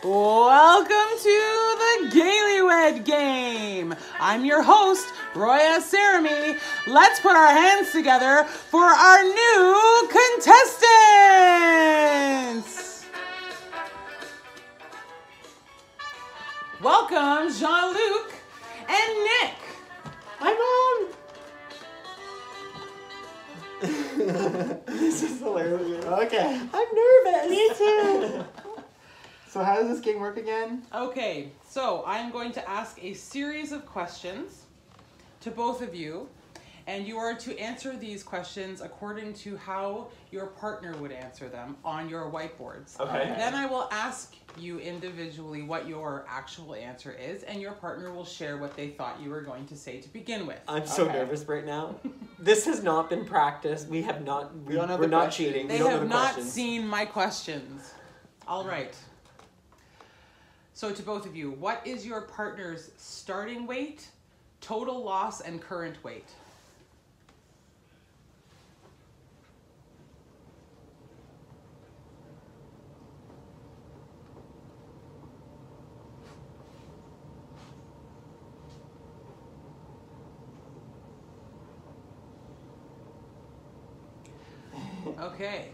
Welcome to the Gaylywed game. I'm your host, Roya. Let's put our hands together for our new contestants. Welcome, Jean-Luc and Nick. Hi, Mom. This is hilarious. Okay. I'm nervous. Me too. So how does this game work again? Okay, so I'm going to ask a series of questions to both of you, and you are to answer these questions according to how your partner would answer them on your whiteboards. Okay. Then I will ask you individually what your actual answer is, and your partner will share what they thought you were going to say to begin with. I'm so nervous right now. This has not been practiced. We have not. We're not cheating. They have not seen my questions. All right. So to both of you, what is your partner's starting weight, total loss, and current weight? Okay.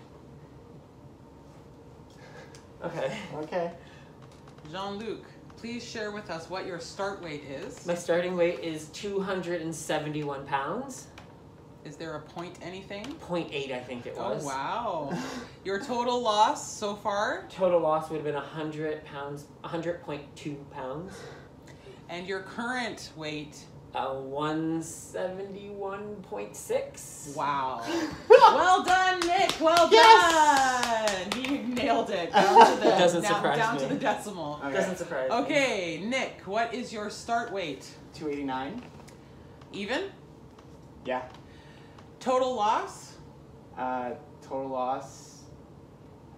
Okay. Jean-Luc, please share with us what your start weight is. My starting weight is 271 pounds. Is there a point anything? 0.8, I think it was. Oh, wow. Your total loss so far? Total loss would have been 100 pounds, 100.2 pounds. And your current weight? 171.6. Wow. Well done, Nick. Well done. He nailed it. Down to the, Doesn't down, surprise down me. to the decimal. Okay. Doesn't surprise me. Okay, Nick, what is your start weight? 289. Even? Yeah. Total loss? Total loss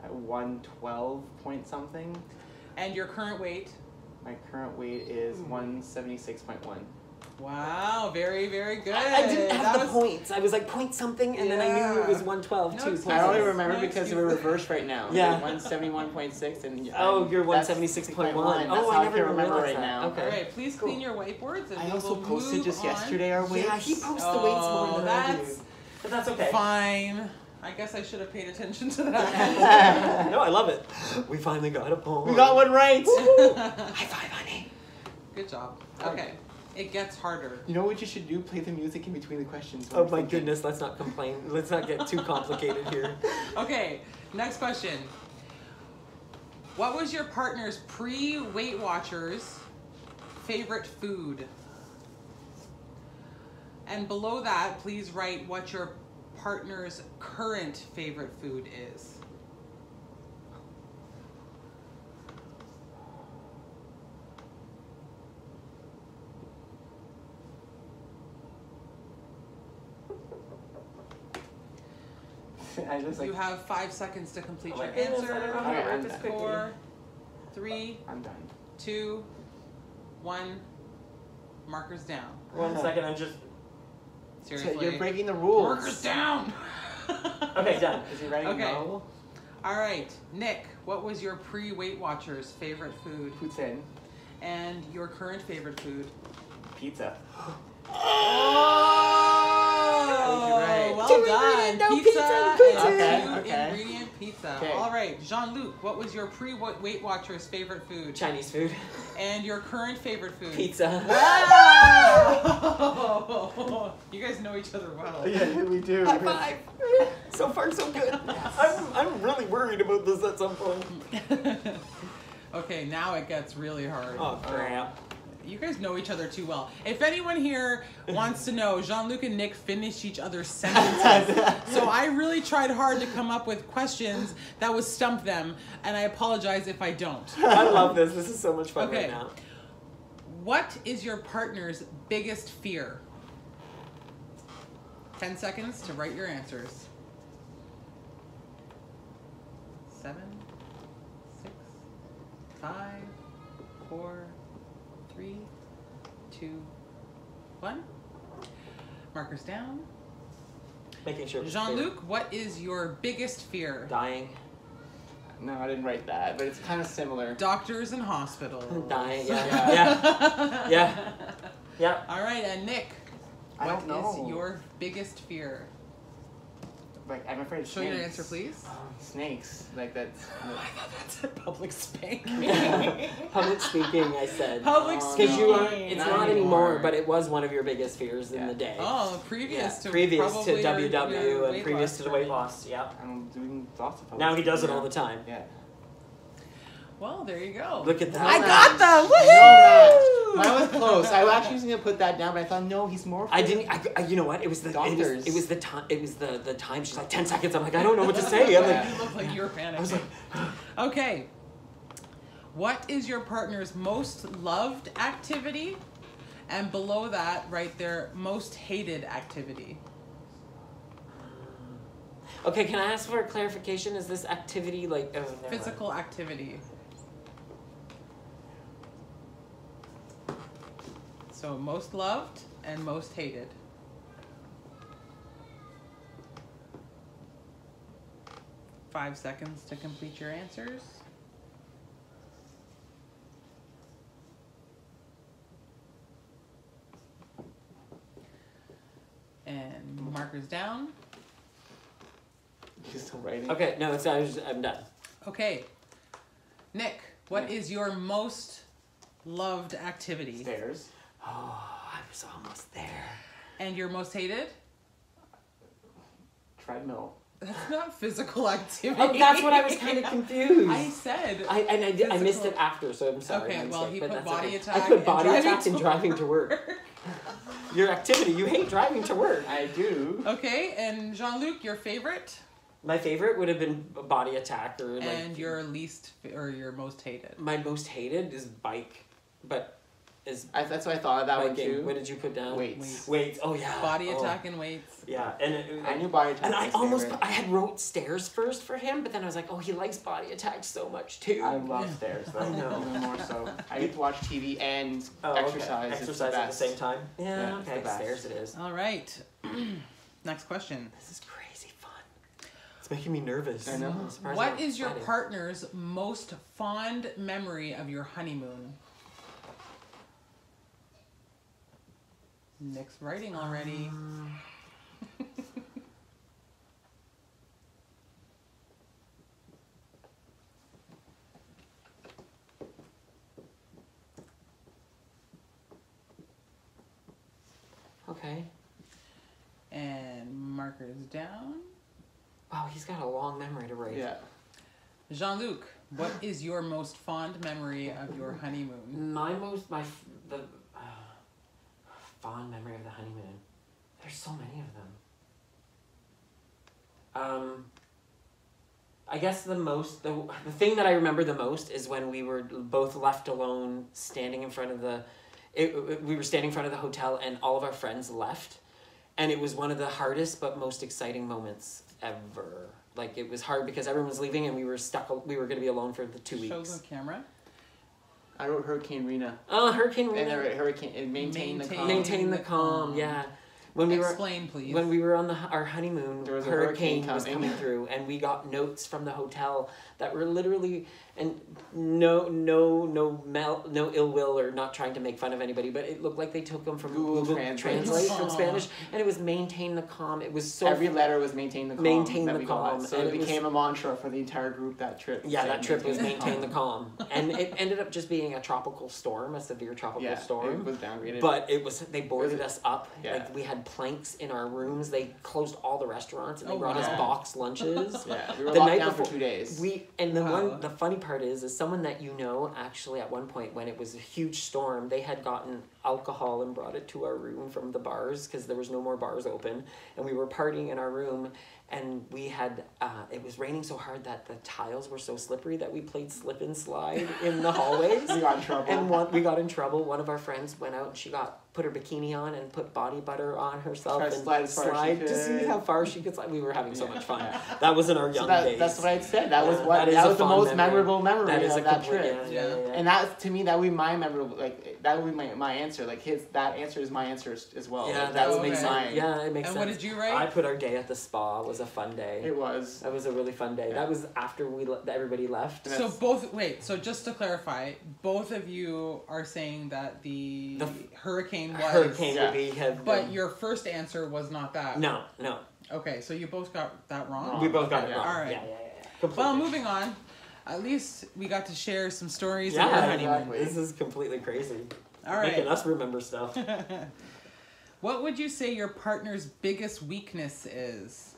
at 112 point something. And your current weight? My current weight is 176.1. Wow, very, very good. I didn't have That the was- points. I was like point something, and then I knew it was 112 No too. excuses. I only remember No because excuses. we're reversed right now. Yeah. 171.6 and Oh, you're that's 176.1. 6.1. That's Oh, how I never can remember realized right that. now. Okay. All right, please clean your whiteboards. And I we also will posted move just on. yesterday our weights. Yeah, he posts the weights more than I do. That's But that's okay. fine. I guess I should have paid attention to that. No, I love it. We finally got a point. We got one right. High five, honey. Good job. Okay, it gets harder. You know what you should do? Play the music in between the questions. Oh my goodness, let's not complain. Let's not get too complicated here. Okay, next question. What was your partner's pre-Weight Watchers favorite food? And below that, please write what your partner's current favorite food is. I just You have 5 seconds to complete Oh my your goodness, answer. I don't know how to write this 4, 3, I'm done. 2, 1. Markers down. 1 second, I'm just... Seriously. You're breaking the rules. Markers down. Okay, done. Is he writing Okay. no? All right, Nick, what was your pre-Weight Watchers favorite food Poutine. and your current favorite food? Pizza. Oh, right. well Two done. ingredient, no Pizza pizza, and Putin. two Okay. ingredient pizza. Okay. All right, Jean-Luc, what was your pre-Weight Watchers favorite food Chinese food. and your current favorite food? Pizza. Wow! You guys know each other well. Yeah, we do. High five. So far, so good. I'm really worried about this at some point. Okay, now it gets really hard. Oh, crap. You guys know each other too well. If anyone here wants to know, Jean-Luc and Nick finish each other's sentences. So I really tried hard to come up with questions that would stump them, and I apologize if I don't. I love this. This is so much fun Okay. right now. What is your partner's biggest fear? 10 seconds to write your answers. 7, 6, 5, 4, 3, 2, 1. Markers down. Making sure. Jean-Luc, what is your biggest fear? Dying. No, I didn't write that, but it's kind of similar. Doctors and hospitals. Dying. Yeah. Yeah. All right, and Nick, what know. is your biggest fear? Like, I'm afraid of Show snakes. your answer, please. Snakes. Like, that's... Oh, I thought that's a public spanking. Public speaking, I said. Public Because speaking. you are, it's not anymore, anymore, but it was one of your biggest fears in the day. Oh, previous to previous probably to WW your and weight previous loss to the weight journey. loss. Yeah. I'm doing lots of Now he does it all the time. Yeah. Well, there you go. Look at that. I got them. No, mine was close. I actually was gonna put that down, but I thought no, he's more. I didn't. You know what? It was the Doctors. It was the time. It was the time. She's like 10 seconds. I'm like, I don't know what to say. I'm like, You look like you were panicking. I was like, Okay. What is your partner's most loved activity? And below that, right there, most hated activity. okay. Can I ask for a clarification? Is this activity like Physical activity. So most loved and most hated. Five seconds to complete your answers. And markers down. He's still writing. Okay. No, I'm done. Okay. Nick, what is your most loved activity? Stairs. Oh, I was almost there. And your most hated? Treadmill. That's not physical activity. Oh, that's what I was kind of confused. I said. I missed it after, so I'm sorry. Okay, my well, mistake, he but put that's body okay. attack I put and body driving attack and to driving to work. Your activity. You hate driving to work. I do. Okay, and Jean-Luc, your favorite? My favorite would have been body attack or like. And your least or your most hated? My most hated is bike, but is That's what I thought of that one biking. too. What did you put down? Weights. Weights. Oh yeah. Body Oh. attack and weights. Yeah, and I knew body attack. and I was his almost favorite. I had wrote stairs first for him, but then I was like, oh, he likes body attack so much too. I love stairs though. I know. Even more so. I get to watch TV and Okay. exercise. It's Exercise the at the best. same time. Yeah, Yeah. it's Okay. the best. Stairs it is. All right. Next question. This is crazy fun. It's making me nervous. I know. I'm surprised What I'm is your excited. partner's most fond memory of your honeymoon? Nick's writing already. Okay. And markers down. Wow, he's got a long memory to write. Yeah. Jean-Luc, what is your most fond memory of your honeymoon? The fond memory of the honeymoon. There's so many of them. I guess the thing that I remember the most is when we were both left alone, standing in front of we were standing in front of the hotel, and all of our friends left, and it was one of the hardest but most exciting moments ever. Like, it was hard because everyone was leaving and we were stuck. We were going to be alone for the 2 weeks. Show the camera. I wrote Hurricane Rena. Oh, Hurricane Rena. And I wrote Hurricane and maintain the calm. Maintain the calm. Yeah. When we Explain, please. When we were on our honeymoon, There was a hurricane hurricane was coming. coming through, and we got notes from the hotel that were literally, and no ill will or not trying to make fun of anybody, but it looked like they took them from Google Translate from Aw. Spanish, and it was maintain the calm. It was so Every letter was maintain the calm. Maintain that the we got. calm, So and it it was- became a mantra for the entire group that trip. Yeah, Said that trip was maintain the calm, and it ended up just being a tropical storm, a severe tropical Yeah, storm. it was downgraded. But they boarded us up. Yeah. Like, we had planks in our rooms. They closed all the restaurants, and they Oh, brought us wow. box lunches. yeah, we were The locked night down for before- 2 days. Wow. The funny part is someone that you know, actually at one point when it was a huge storm, they had gotten alcohol and brought it to our room from the bars because there was no more bars open, and we were partying in our room, and we had it was raining so hard that the tiles were so slippery that we played slip and slide in the hallways. We got in trouble. And we got in trouble. One of our friends went out and she put her bikini on and put body butter on herself Tried to and slide as far as she to see could. how far she could slide. We were having so Yeah. much fun. Yeah. That was in our young days. That's what I said. That was Yeah, what that is that a was the fun most memory. memorable memory That is of a that complete, trip. yeah. And that to me that would be my memorable that would be my answer answer. Like that answer is my answer as well. Yeah, Like, that that makes makes sense. mine. Yeah, it makes And sense. what did you write? I put our day at the spa was a fun day. It was. That was a really fun day. Yeah. That was after everybody left. And So just to clarify, both of you are saying that the hurricane was... Hurricane Yeah. would be... But your first answer was not that. No. Okay, so you both got that wrong? Wrong. We both got Okay, it wrong. All right. Yeah. Completely. Well, moving on. At least we got to share some stories Yeah, of our honeymoon. exactly. This is completely crazy. All right. Making us remember stuff. What would you say your partner's biggest weakness is?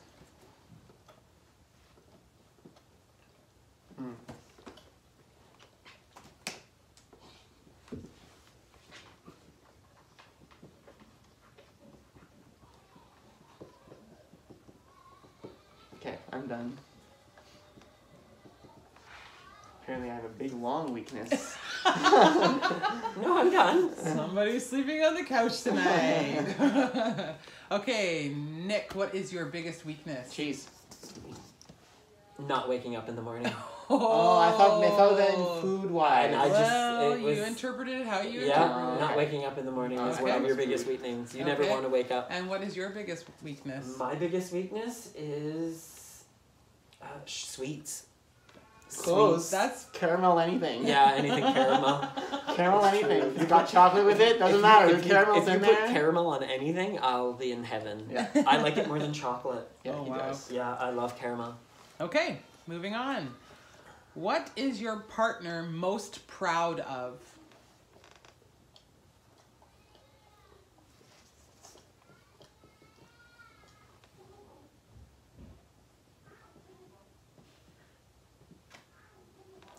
Okay, I'm done. Apparently I have a big long weakness. No, I'm done. Somebody's sleeping on the couch tonight. Okay, Nick, what is your biggest weakness? Cheese. Not waking up in the morning. Oh, I thought that in food wise. And I just- Well, it was- you interpreted it how you Yeah, interpreted it. not waking up in the morning is one Okay. of your biggest weaknesses. You never Okay. want to wake up. And what is your biggest weakness? My biggest weakness is sweets. Close. That's Caramel anything. Yeah, anything caramel. Caramel anything. If you got chocolate with it, doesn't matter. If caramel's if you in put there. caramel on anything, I'll be in heaven. Yeah. I like it more than chocolate. Yeah, Oh, he wow. does. Yeah, I love caramel. okay. Moving on. What is your partner most proud of?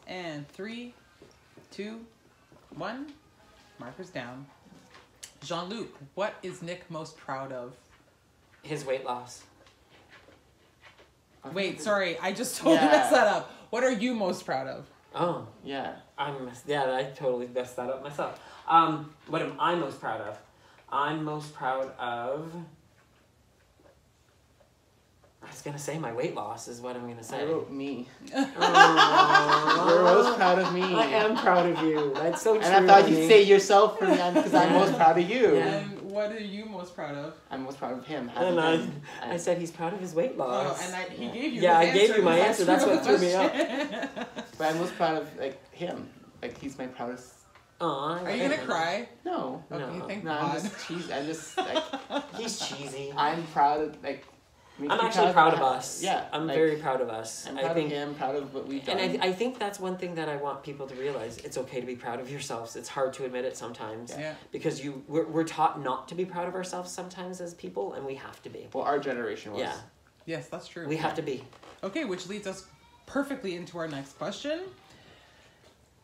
And 3, 2, 1. Markers down. Jean-Luc, what is Nick most proud of? His weight loss. Wait, sorry, I just totally Yeah. messed that up. What are you most proud of? Oh, Yeah. I totally messed that up myself. What am I most proud of? I'm most proud of... I was gonna say my weight loss is what I'm gonna say. I wrote me. Aw. You're most proud of me. I am proud of you. That's so true. And I thought of you'd me. say yourself for me because I'm Yeah. most proud of you. Yeah. And what are you most proud of? I'm most proud of him. And Having I said he's proud of his weight Oh, loss. and he Yeah. gave you Yeah, his I gave you my answer. That's what threw me up. But I'm most proud of him. Like he's my proudest. Aw, Are you gonna cry? No. Okay, No. thank No, God. I'm just like He's cheesy. I'm proud of I'm actually proud of how- us. Yeah. I'm like, very proud of us. I'm I proud think, of him, proud of what we've done. and I think that's one thing that I want people to realize. It's okay to be proud of yourselves. It's hard to admit it sometimes. Yeah. Because we're taught not to be proud of ourselves sometimes as people, and we have to be. Well, our generation was. Yeah, Yes, that's true. we have to be. Okay, which leads us perfectly into our next question.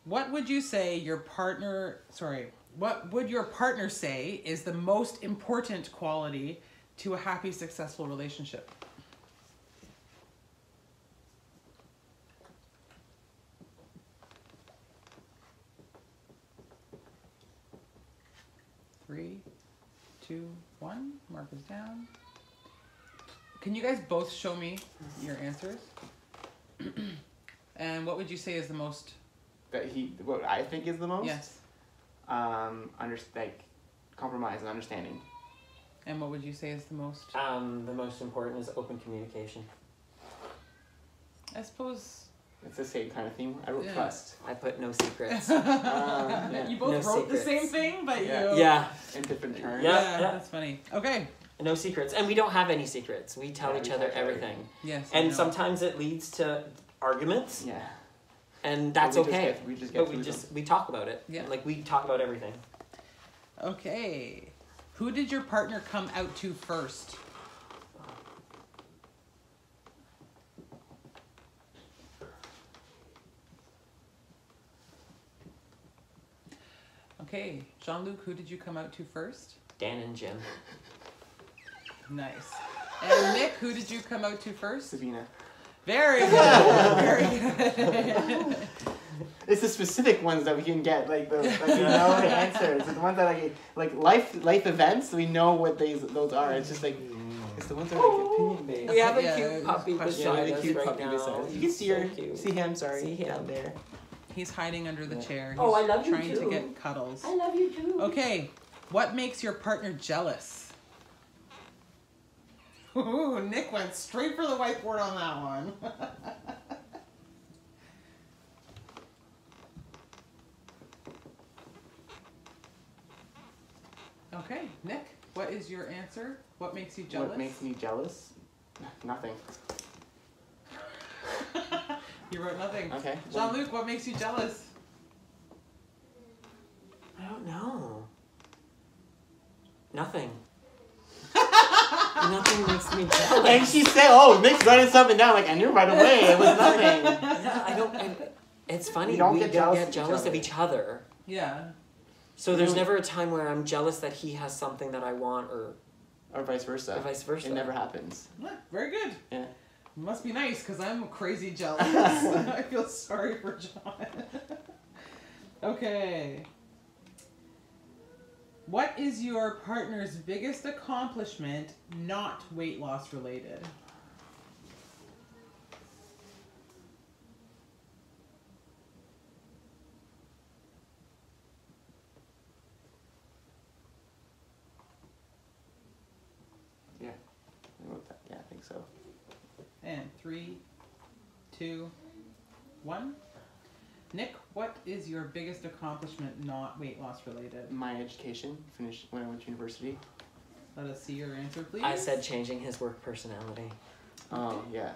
What would you say your partner, what would your partner say is the most important quality to a happy, successful relationship? Three, 2, 1. Markers down. Can you guys both show me your answers? And what would you say is the most? What I think is the most. Yes. Compromise and understanding. And what would you say is the most? The most important is open communication. I suppose. It's the same kind of theme. I wrote Yeah. trust. I put no secrets. Yeah. You both No wrote the secrets. same thing, but Yeah. you. Yeah, In different terms. Yeah. That's funny. Okay. no secrets, and we don't have any secrets. We tell Yeah, each we other tell everything, Yes. I and know. sometimes it leads to arguments, Yeah. and that's But we okay. we just get But through them. we talk about it. Yeah. Like we talk about everything. Okay. Who did your partner come out to first? Okay, Jean-Luc, who did you come out to first? Dan and Jim. Nice. And Nick, who did you come out to first? Sabina. Very good. Very good. It's the specific ones that we can get, we know the answers. It's the ones that like life events. We know what those are. It's just it's the ones that are opinion based. We have a Yeah, cute puppy question. beside really us cute right puppy now. beside us. You can He's see so her. cute. See him. Sorry, See him. down there. He's hiding under the Yeah. chair. He's Oh, I love you trying too. to get cuddles. I love you too. Okay, What makes your partner jealous? Ooh, Nick went straight for the whiteboard on that one. Okay, Nick, what is your answer? What makes you jealous? What makes me jealous? Nothing. You wrote nothing. Okay. Jean-Luc, what makes you jealous? I don't know. Nothing. Nothing makes me jealous. And she said, "Oh, Nick's writing something down." Like I knew right away. It was nothing. Yeah, I don't. It's funny. We don't we get don't jealous get of jealous each of each other. Yeah. So there's never a time where I'm jealous that he has something that I want, or vice versa. Or vice versa. It never happens. Yeah, very good. Yeah. Must be nice because I'm crazy jealous. I feel sorry for John. Okay. What is your partner's biggest accomplishment not weight loss related? Yeah. I wrote that. Yeah, I think so. And 3, 2, 1. Nick, what is your biggest accomplishment not weight loss related? My education. Finished when I went to university. Let us see your answer, please. I said changing his work personality. Oh yeah.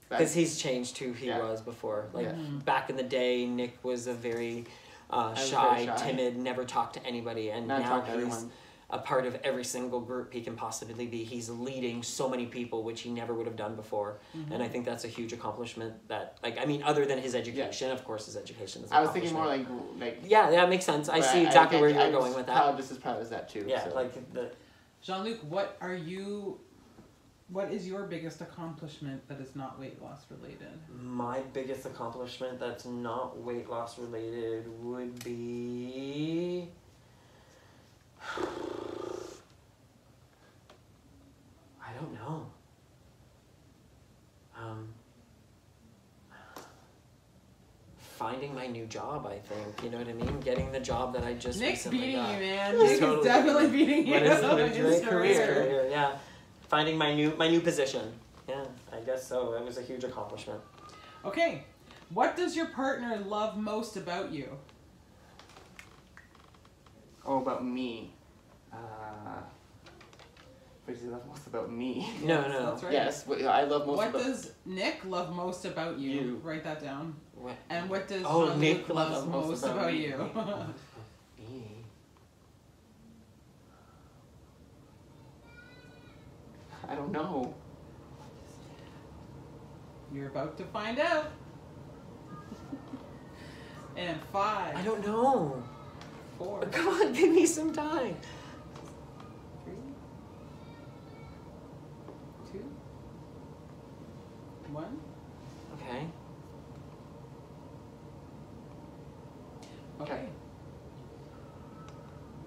Because he's changed who he Yeah. was before. Like, Yeah. back in the day, Nick was a very was shy, very shy. timid, never talked to anybody. And Not now talk to he's everyone. a part of every single group he can possibly be. He's leading so many people, which he never would have done before. Mhm. And I think that's a huge accomplishment that, like, I mean, other than his education, of course, his education is an I was thinking more accomplishment. like. Yeah, that makes sense. I but see exactly where I you're going was with that. proud, just as proud as that too. Yeah, so. like the... Jean-Luc, what is your biggest accomplishment that is not weight loss related? My biggest accomplishment that's not weight loss related would be... I don't know. Finding my new job, I think. You know what I mean? Getting the job that I just Nick's recently beating got. you, man. He's Nick totally is definitely beating you. What is it? in It's his great career. Yeah. Finding my new position. Yeah, I guess so. It was a huge accomplishment. Okay. What does your partner love most about you? Oh, about me. What does he love most about me? No. That's right. Yes, what I love most What about... does Nick love most about you? You. Write that down. What? And what does Oh, Jean-Luc Nick loves loves most most about about me. you? Me. I don't know. You're about to find out. And 5, I don't know. 4, Come on, give me some time. 3, 2, 1. Okay. Okay.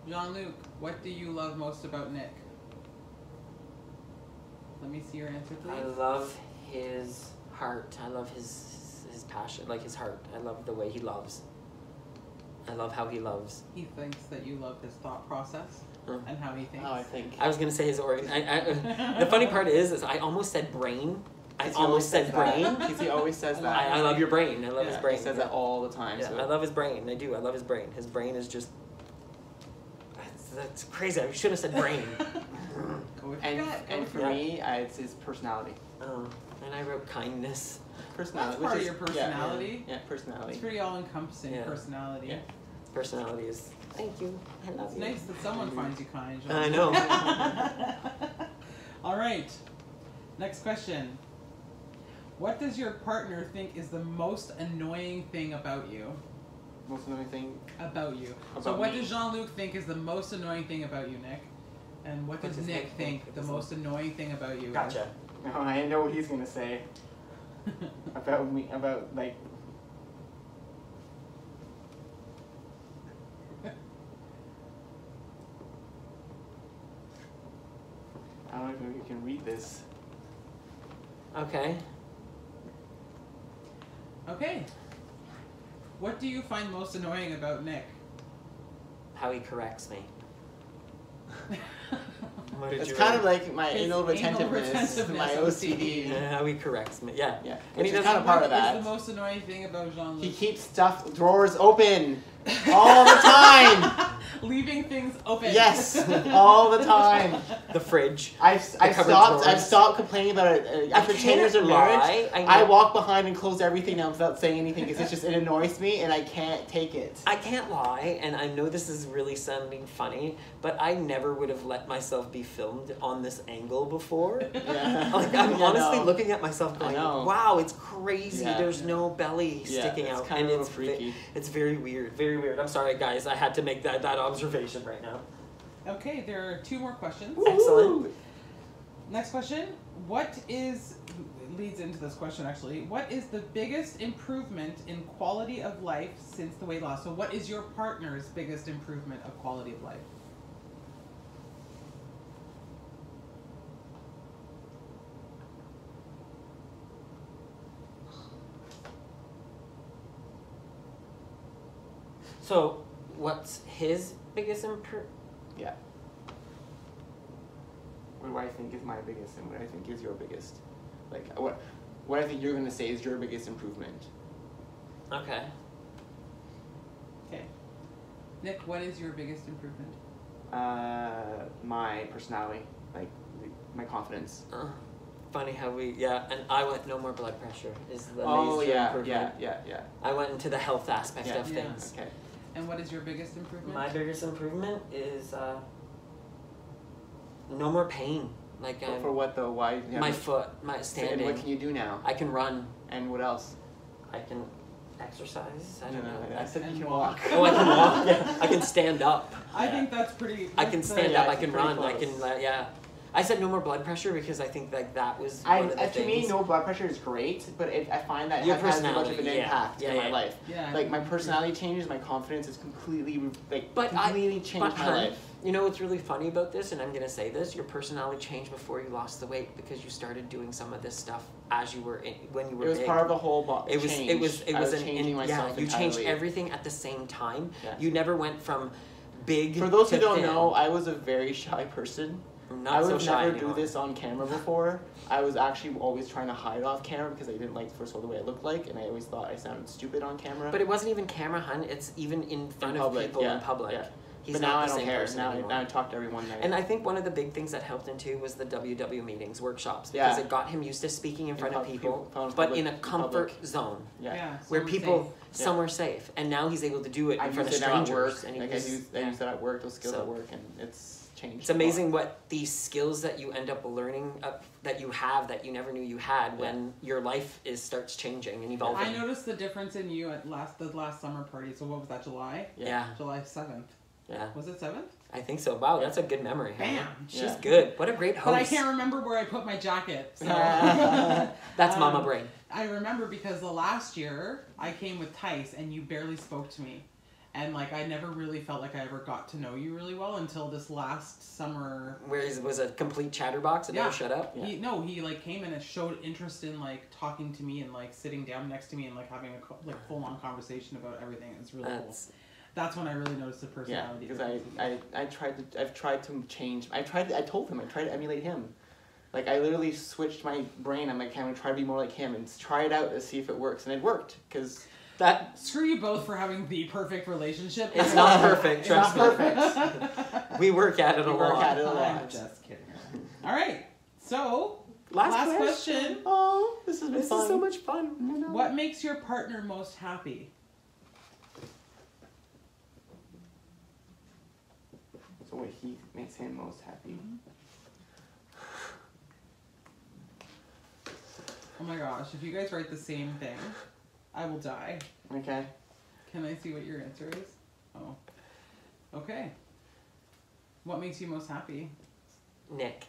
Jean-Luc, what do you love most about Nick? Let me see your answer, please. I love his heart. I love his passion, like his heart. I love the way he loves. I love how he loves. He thinks that you love his thought process and how he thinks. Oh, I think. I was gonna say his organ. The funny part is I almost said brain. I He always almost said says that. brain. Because he always says that. I love your brain. I love his Yeah, brain. He says that all the time. Yeah, so. I love his brain. I do. I love his brain. His brain is just. That's crazy. I shouldn't have said brain. Go with your gut. Go And with for your gut. me, it's his personality. Oh, and I wrote kindness. Personality. That's part which of your is- yeah, personality. Yeah, personality. It's pretty all-encompassing Yeah. personality. Yeah. Personality is. Thank you. I love It's you. nice that someone finds you kind. Jean. I know. All right. Next question. What does your partner think is the most annoying thing about you? Most annoying thing. About you. So About what me. does Jean-Luc think is the most annoying thing about you, Nick? And what does Nick think the most annoying thing about you Gotcha. Oh, I know what he's gonna say is? about me. About like. I don't know if you can read this. Okay. Okay. What do you find most annoying about Nick? How he corrects me. What did It's you kind write? of like my His anal anal retentiveness, my OCD. Yeah, how he corrects me. Yeah. Yeah, And which he is kind of part of It's that. the most annoying thing about Jean-Luc. He keeps stuff drawers open all the time. Leaving things open. Yes, all the time. The fridge. I've cupboard stopped. drawers. I've stopped complaining about it after 10 years of marriage. I walk behind and close everything now without saying anything because it annoys me and I can't take it. I can't lie, and I know this is really sounding funny, but I never would have let myself be filmed on this angle before. Yeah. Like, I'm Yeah, honestly no. looking at myself going, I know. wow, it's crazy. Yeah. There's no belly Yeah, sticking it's out. kind And of it's freaky. It's very weird. Very weird. I'm sorry, guys. I had to make that observation right now. Okay, there are 2 more questions. Excellent. Next question. Leads into this question actually. What is the biggest improvement in quality of life since the weight loss? So what is your partner's biggest improvement of quality of life? So, what's his biggest improvement? Yeah. What do I think is my biggest and what I think is your biggest? Like, what I think you're going to say is your biggest improvement. Okay. Okay. Nick, what is your biggest improvement? My personality, like my confidence. Funny how and I went no more blood pressure is the Oh major yeah, improvement. yeah. I went into the health aspect Yeah. of Yeah. things. Okay. And what is your biggest improvement? My biggest improvement is no more pain. Like For what though? Why? my foot, my And standing. what can you do now? I can run. And what else? I can exercise. I don't No, know. I said And you can walk. walk. Oh, I can walk. Yeah. I can stand up. I think that's pretty. I can stand yeah, up. I it's can pretty run. I close. can. Yeah. I said no more blood pressure because I think that was one of the To me, things. no blood pressure is great, but I find that Your it has too much of personality, an yeah. impact Yeah, in my yeah. life. Yeah. Like my personality changes, my confidence is completely But completely changed my hun, life. You know what's really funny about this, and I'm gonna say this: your personality changed before you lost the weight because you started doing some of this stuff as you were when you were. It was big. part of the whole change. It was changing myself you entirely. changed everything at the same time. Yes. You never went from big. For those to who don't thin. know, I was a very shy person. Not I so would shy never anymore. do this on camera before. I was actually always trying to hide off camera because I didn't like, first of all, the way I looked like, and I always thought I sounded stupid on camera. But it wasn't even camera, hun. It's even in front of public, people yeah, in public. yeah. He's but not now the I don't same care. person Now anymore. I talk to everyone there. And I think one of the big things that helped him too was the WW meetings, workshops, Yeah. because it got him used to speaking in front of people, but public- in a comfort zone Yeah. where somewhere people safe. somewhere safe. And now he's able to do it I in front of use it at strangers. work. And he Like uses- I use that at work. Those skills So- at work, and it's changed. It's amazing what these skills that you end up learning that you have that you never knew you had when your life starts changing and evolving. I noticed the difference in you at the last summer party. So what was that? July? Yeah. July 7th. Yeah. Was it 7th? I think so. Wow, that's a good memory. huh? Bam. She's Yeah. good. What a great host. But I can't remember where I put my jacket. So. That's mama brain. I remember because the last year I came with Tice and you barely spoke to me. And like I never really felt like I ever got to know you really well until this last summer. Where he was a complete chatterbox and never shut up. He like came in and showed interest in like talking to me and like sitting down next to me and like having a full on conversation about everything. It's really cool. That's when I really noticed the personality. Yeah, because I've tried to change. I told him I tried to emulate him. Like I literally switched my brain. I'm like, I'm gonna try to be more like him and try it out to see if it works, and it worked. Because screw you both for having the perfect relationship. It's not perfect. It's not Trust me. perfect. We work at it a lot. I'm just kidding. All right, so last question. Oh, this has been fun. This is so much fun. What makes your partner most happy? So what he makes him most happy. Oh my gosh, if you guys write the same thing, I will die. Okay. Can I see what your answer is? Oh. Okay. What makes you most happy? Nick.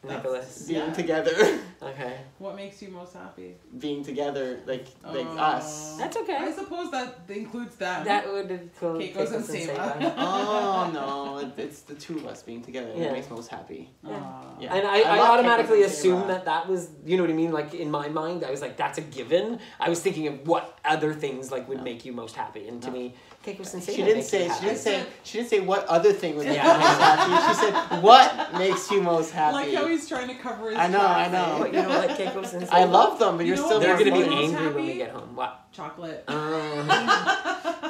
Nicholas. Being together. Okay. What makes you most happy? Being together, like Oh. us. That's okay. I suppose that includes them. That would include Keiko's and Seva. Oh no, it's the two of us being together Yeah. that makes most happy. Aw. Yeah. And I I love automatically Keiko's and assumed Seva. that was, you know what I mean? Like in my mind, I was like, that's a given. I was thinking of what other things like would make you most happy. And to me, Keiko Sensei. She didn't say. She didn't say what other thing would make Yeah. you most happy. She said what makes you most happy. Like how he's trying to cover his I know. But you don't like Keiko Sensei? I love them, but You you're know still. what They're more gonna be Most angry when happy? we get home. What? Chocolate.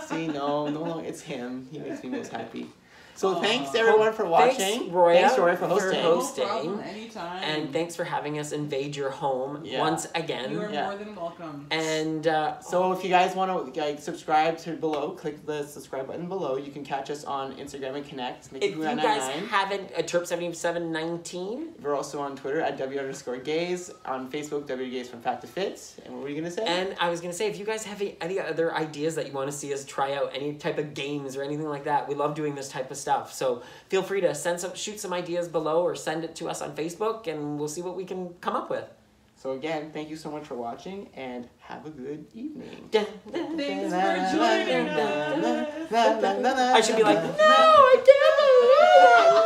See, no, it's him. He makes me most happy. So Aw. thanks everyone for watching. Thanks, Roya, Thanks, Roya, for for hosting. hosting. No problem, anytime. And thanks for having us invade your home Yeah. once again. You are Yeah. more than welcome. And So if you guys want to subscribe to below, click the subscribe button below. You can catch us on Instagram and Connect. if you guys haven't, Terp7719. We're also on Twitter at W_Gays, on Facebook WGays from Fact to Fits. And what were you gonna say? And I was going to say, if you guys have any other ideas that you want to see us try out, any type of games or anything like that, we love doing this type of stuff. So feel free to shoot some ideas below or send it to us on Facebook, and we'll see what we can come up with. So again, thank you so much for watching, and have a good evening. Thanks for joining us. I should be like, no, I didn't.